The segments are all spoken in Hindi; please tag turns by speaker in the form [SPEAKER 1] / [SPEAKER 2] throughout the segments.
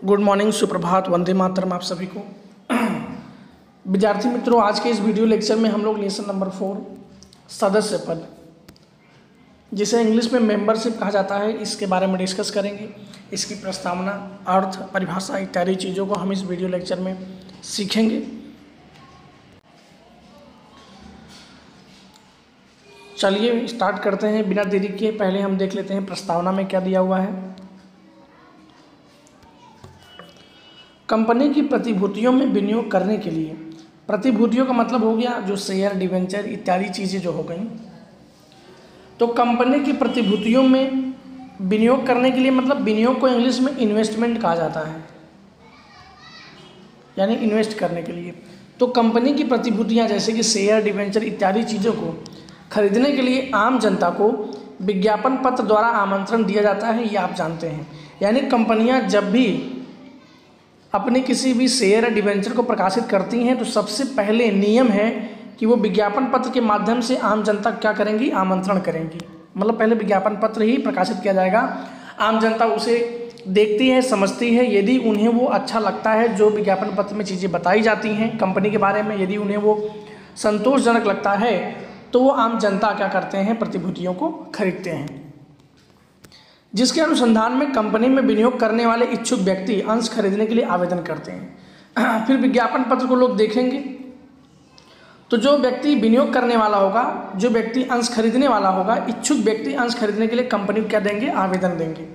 [SPEAKER 1] गुड मॉर्निंग, सुप्रभात, वंदे मातरम आप सभी को। विद्यार्थी मित्रों, आज के इस वीडियो लेक्चर में हम लोग लेसन नंबर 4 सदस्य पद, जिसे इंग्लिश में मेंबरशिप कहा जाता है, इसके बारे में डिस्कस करेंगे। इसकी प्रस्तावना, अर्थ, परिभाषा इत्यादि चीज़ों को हम इस वीडियो लेक्चर में सीखेंगे। चलिए स्टार्ट करते हैं बिना देरी के। पहले हम देख लेते हैं प्रस्तावना में क्या दिया हुआ है। कंपनी की प्रतिभूतियों में विनियोग करने के लिए, प्रतिभूतियों का मतलब हो गया जो शेयर, डिवेंचर इत्यादि चीज़ें जो हो गई। तो कंपनी की प्रतिभूतियों में विनियोग करने के लिए, मतलब विनियोग को इंग्लिश में इन्वेस्टमेंट कहा जाता है, यानी इन्वेस्ट करने के लिए। तो कंपनी की प्रतिभूतियां जैसे कि शेयर, डिवेंचर इत्यादि चीज़ों को खरीदने के लिए आम जनता को विज्ञापन पत्र द्वारा आमंत्रण दिया जाता है, ये आप जानते हैं। यानी कंपनियां जब भी अपने किसी भी शेयर या डिवेंचर को प्रकाशित करती हैं तो सबसे पहले नियम है कि वो विज्ञापन पत्र के माध्यम से आम जनता क्या करेंगी, आमंत्रण करेंगी। मतलब पहले विज्ञापन पत्र ही प्रकाशित किया जाएगा, आम जनता उसे देखती है, समझती है। यदि उन्हें वो अच्छा लगता है, जो विज्ञापन पत्र में चीज़ें बताई जाती हैं कंपनी के बारे में, यदि उन्हें वो संतोषजनक लगता है तो वो आम जनता क्या करते हैं, प्रतिभूतियों को खरीदते हैं। जिसके अनुसंधान में कंपनी में विनियोग करने वाले इच्छुक व्यक्ति अंश खरीदने के लिए आवेदन करते हैं। फिर विज्ञापन पत्र को लोग देखेंगे तो जो व्यक्ति विनियोग करने वाला होगा, जो व्यक्ति अंश खरीदने वाला होगा, इच्छुक व्यक्ति अंश खरीदने के लिए कंपनी को क्या देंगे, आवेदन देंगे।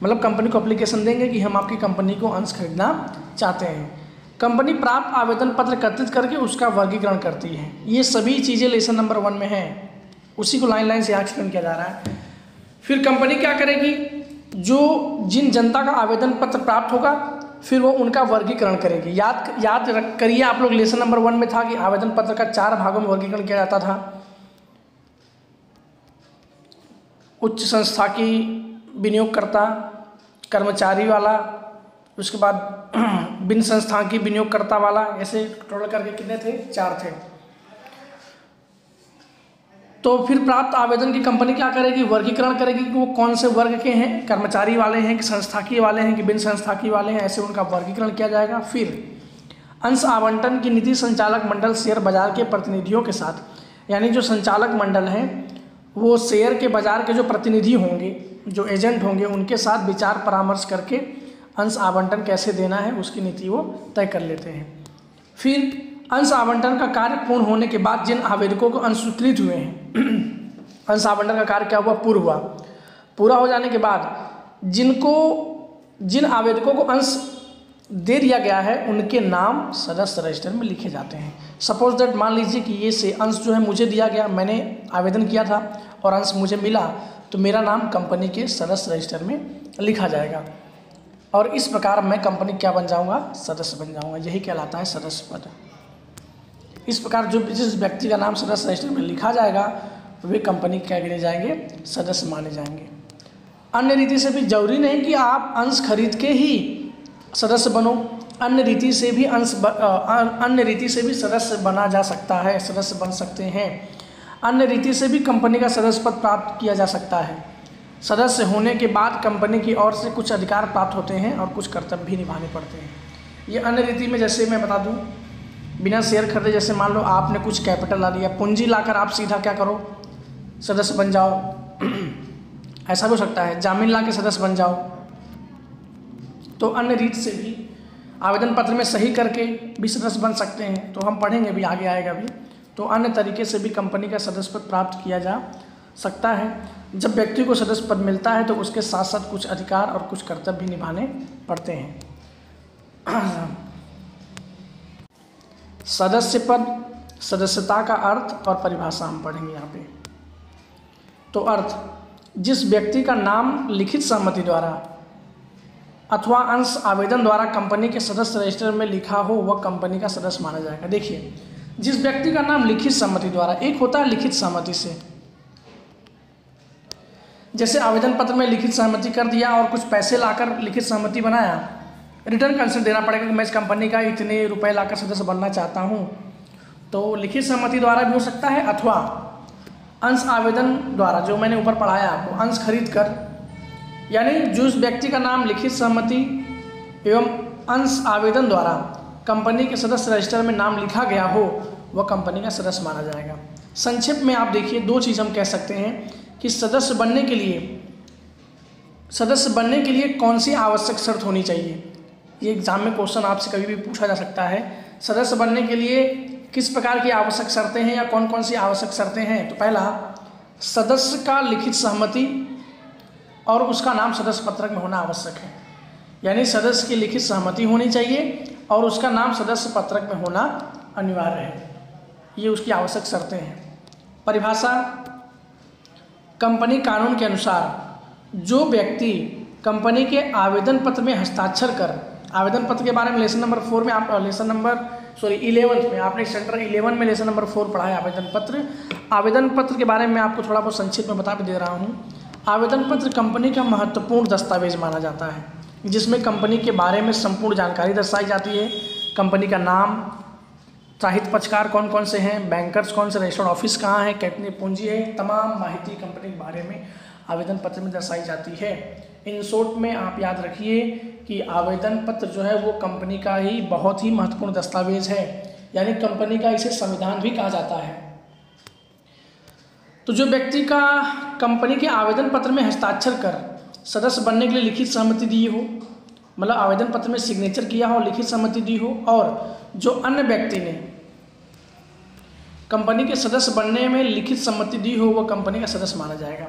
[SPEAKER 1] मतलब कंपनी को एप्लीकेशन देंगे कि हम आपकी कंपनी को अंश खरीदना चाहते हैं। कंपनी प्राप्त आवेदन पत्र एकत्रित करके उसका वर्गीकरण करती है। ये सभी चीज़ें लेसन नंबर 1 में हैं, उसी को लाइन लाइन से एक्सप्लेन किया जा रहा है। फिर कंपनी क्या करेगी, जो जिन जनता का आवेदन पत्र प्राप्त होगा फिर वो उनका वर्गीकरण करेगी। याद करिए, आप लोग लेसन नंबर 1 में था कि आवेदन पत्र का 4 भागों में वर्गीकरण किया जाता था। उच्च संस्था की विनियोगकर्ता, कर्मचारी वाला, उसके बाद बिन संस्था की विनियोगकर्ता वाला, ऐसे टोटल करके कितने थे, 4 थे। तो फिर प्राप्त आवेदन की कंपनी क्या करेगी, वर्गीकरण करेगी कि वो कौन से वर्ग के हैं, कर्मचारी वाले हैं कि संस्थाकीय वाले हैं कि बिन संस्थाकीय वाले हैं, ऐसे उनका वर्गीकरण किया जाएगा। फिर अंश आवंटन की नीति संचालक मंडल शेयर बाजार के प्रतिनिधियों के साथ, यानी जो संचालक मंडल हैं वो शेयर के बाजार के जो प्रतिनिधि होंगे, जो एजेंट होंगे, उनके साथ विचार परामर्श करके अंश आवंटन कैसे देना है उसकी नीति वो तय कर लेते हैं। फिर अंश आवंटन का कार्य पूर्ण होने के बाद जिन आवेदकों को अंश स्वीकृत हुए हैं, अंश आवंटन का कार्य क्या हुआ, पूरा हो जाने के बाद जिन आवेदकों को अंश दे दिया गया है उनके नाम सदस्य रजिस्टर में लिखे जाते हैं। सपोज दैट, मान लीजिए कि ये से अंश जो है मुझे दिया गया, मैंने आवेदन किया था और अंश मुझे मिला, तो मेरा नाम कंपनी के सदस्य रजिस्टर में लिखा जाएगा और इस प्रकार मैं कंपनी क्या बन जाऊँगा, सदस्य बन जाऊँगा। यही कहलाता है सदस्य पद। इस प्रकार जो जिस व्यक्ति का नाम सदस्य रजिस्टर में लिखा जाएगा वे कंपनी क्या गिने जाएंगे, सदस्य माने जाएंगे। अन्य रीति से भी जरूरी नहीं कि आप अंश खरीद के ही सदस्य बनो, अन्य रीति से भी सदस्य बना जा सकता है, सदस्य बन सकते हैं। अन्य रीति से भी कंपनी का सदस्य पद प्राप्त किया जा सकता है। सदस्य होने के बाद कंपनी की ओर से कुछ अधिकार प्राप्त होते हैं और कुछ कर्तव्य भी निभाने पड़ते हैं। ये अन्य रीति में, जैसे मैं बता दूं, बिना शेयर खरीदे, जैसे मान लो आपने कुछ कैपिटल ला लिया, पूंजी लाकर आप सीधा क्या करो, सदस्य बन जाओ। ऐसा भी हो सकता है, जामीन ला के सदस्य बन जाओ। तो अन्य रीत से भी आवेदन पत्र में सही करके भी सदस्य बन सकते हैं, तो हम पढ़ेंगे भी, आगे आएगा भी। तो अन्य तरीके से भी कंपनी का सदस्य पद प्राप्त किया जा सकता है। जब व्यक्ति को सदस्य पद मिलता है तो उसके साथ साथ कुछ अधिकार और कुछ कर्तव्य भी निभाने पड़ते हैं। सदस्य पद, सदस्यता का अर्थ और परिभाषा हम पढ़ेंगे यहाँ पे। तो अर्थ, जिस व्यक्ति का नाम लिखित सहमति द्वारा अथवा अंश आवेदन द्वारा कंपनी के सदस्य रजिस्टर में लिखा हो वह कंपनी का सदस्य माना जाएगा। देखिए, जिस व्यक्ति का नाम लिखित सहमति द्वारा, एक होता है लिखित सहमति से, जैसे आवेदन पत्र में लिखित सहमति कर दिया और कुछ पैसे लाकर लिखित सहमति बनाया, रिटर्न कंसेंट देना पड़ेगा कि मैं इस कंपनी का इतने रुपए लाकर सदस्य बनना चाहता हूँ, तो लिखित सहमति द्वारा भी हो सकता है। अथवा अंश आवेदन द्वारा, जो मैंने ऊपर पढ़ाया आपको, अंश खरीद कर, यानी जिस व्यक्ति का नाम लिखित सहमति एवं अंश आवेदन द्वारा कंपनी के सदस्य रजिस्टर में नाम लिखा गया हो वह कंपनी का सदस्य माना जाएगा। संक्षिप्त में आप देखिए दो चीज़ हम कह सकते हैं कि सदस्य बनने के लिए कौन सी आवश्यक शर्त होनी चाहिए। ये एग्जाम में क्वेश्चन आपसे कभी भी पूछा जा सकता है। सदस्य बनने के लिए किस प्रकार की आवश्यक शर्तें हैं या कौन कौन सी आवश्यक शर्तें हैं। तो पहला, सदस्य का लिखित सहमति और उसका नाम सदस्य पत्रक में होना आवश्यक है। यानी सदस्य की लिखित सहमति होनी चाहिए और उसका नाम सदस्य पत्रक में होना अनिवार्य है। ये उसकी आवश्यक शर्तें हैं। परिभाषा, कंपनी कानून के अनुसार जो व्यक्ति कंपनी के आवेदन पत्र में हस्ताक्षर कर, आवेदन पत्र के बारे में लेसन नंबर 4 में आप 11th में आपने सेंटर 11 में लेसन नंबर 4 पढ़ा है आवेदन पत्र। आवेदन पत्र के बारे में आपको थोड़ा बहुत संक्षिप्त में बता भी दे रहा हूँ। आवेदन पत्र कंपनी का महत्वपूर्ण दस्तावेज माना जाता है, जिसमें कंपनी के बारे में संपूर्ण जानकारी दर्शाई जाती है। कंपनी का नाम, साहित्य पक्षकार कौन कौन से हैं, बैंकर्स कौन से, रजिस्टर्ड ऑफिस कहाँ है, कितनी पूंजी है, तमाम माहिती कंपनी के बारे में आवेदन पत्र में दर्शाई जाती है। इन शॉर्ट में आप याद रखिए कि आवेदन पत्र जो है वो कंपनी का ही बहुत ही महत्वपूर्ण दस्तावेज है, यानी कंपनी का इसे संविधान भी कहा जाता है। तो जो व्यक्ति का कंपनी के आवेदन पत्र में हस्ताक्षर कर सदस्य बनने के लिए लिखित सहमति दी हो, मतलब आवेदन पत्र में सिग्नेचर किया हो, लिखित सहमति दी हो, और जो अन्य व्यक्ति ने कंपनी के सदस्य बनने में लिखित सहमति दी हो वह कंपनी का सदस्य माना जाएगा।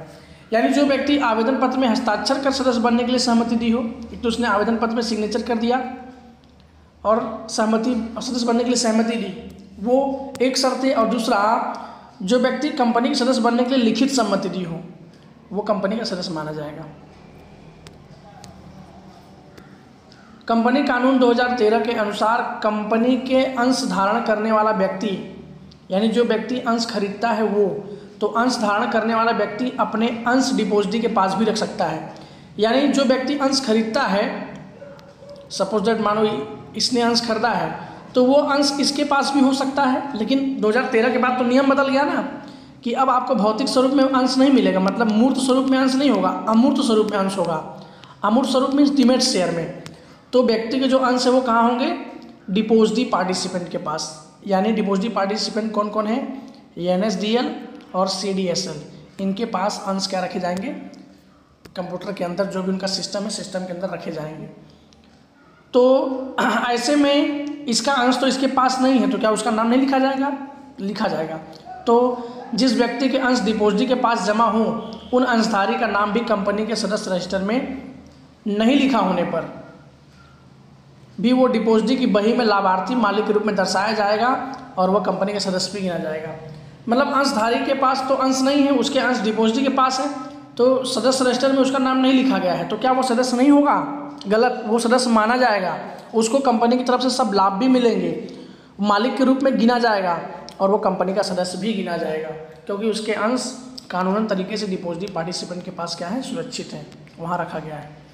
[SPEAKER 1] यानी जो व्यक्ति आवेदन पत्र में हस्ताक्षर कर सदस्य बनने के लिए सहमति दी हो, एक तो उसने आवेदन पत्र में सिग्नेचर कर दिया और सदस्य बनने के लिए सहमति दी, वो एक शर्त है। और दूसरा, जो व्यक्ति कंपनी के सदस्य बनने के लिए लिखित सम्मति दी हो वो कंपनी का सदस्य माना जाएगा। कंपनी कानून 2013 के अनुसार कंपनी के अंश धारण करने वाला व्यक्ति, यानी जो व्यक्ति अंश खरीदता है वो, तो अंश धारण करने वाला व्यक्ति अपने अंश डिपॉजिटरी के पास भी रख सकता है। यानी जो व्यक्ति अंश खरीदता है, सपोज दैट मानो इसने अंश खरीदा है तो वो अंश इसके पास भी हो सकता है। लेकिन 2013 के बाद तो नियम बदल गया ना कि अब आपको भौतिक स्वरूप में अंश नहीं मिलेगा, मतलब मूर्त स्वरूप में अंश नहीं होगा, अमूर्त स्वरूप में अंश होगा। अमूर्त स्वरूप मीन्स डीमैट शेयर में। तो व्यक्ति के जो अंश है वो कहाँ होंगे, डिपॉजिटरी पार्टिसिपेंट के पास। यानी डिपॉजिटरी पार्टिसिपेंट कौन कौन है, NSDL और CDSL, इनके पास अंश क्या रखे जाएंगे, कंप्यूटर के अंदर जो भी उनका सिस्टम है सिस्टम के अंदर रखे जाएंगे। तो ऐसे में इसका अंश तो इसके पास नहीं है तो क्या उसका नाम नहीं लिखा जाएगा, लिखा जाएगा। तो जिस व्यक्ति के अंश डिपॉजिटरी के पास जमा हो उन अंशधारी का नाम भी कंपनी के सदस्य रजिस्टर में नहीं लिखा होने पर भी वो डिपॉजिटरी की बही में लाभार्थी मालिक के रूप में दर्शाया जाएगा और वह कंपनी का सदस्य भी गिना जाएगा। मतलब अंशधारी के पास तो अंश नहीं है, उसके अंश डिपॉजिटरी के पास है, तो सदस्य रजिस्टर में उसका नाम नहीं लिखा गया है, तो क्या वो सदस्य नहीं होगा, गलत, वो सदस्य माना जाएगा। उसको कंपनी की तरफ से सब लाभ भी मिलेंगे, मालिक के रूप में गिना जाएगा और वो कंपनी का सदस्य भी गिना जाएगा, क्योंकि उसके अंश कानूनन तरीके से डिपॉजिटरी पार्टिसिपेंट के पास क्या है, सुरक्षित है, वहाँ रखा गया है।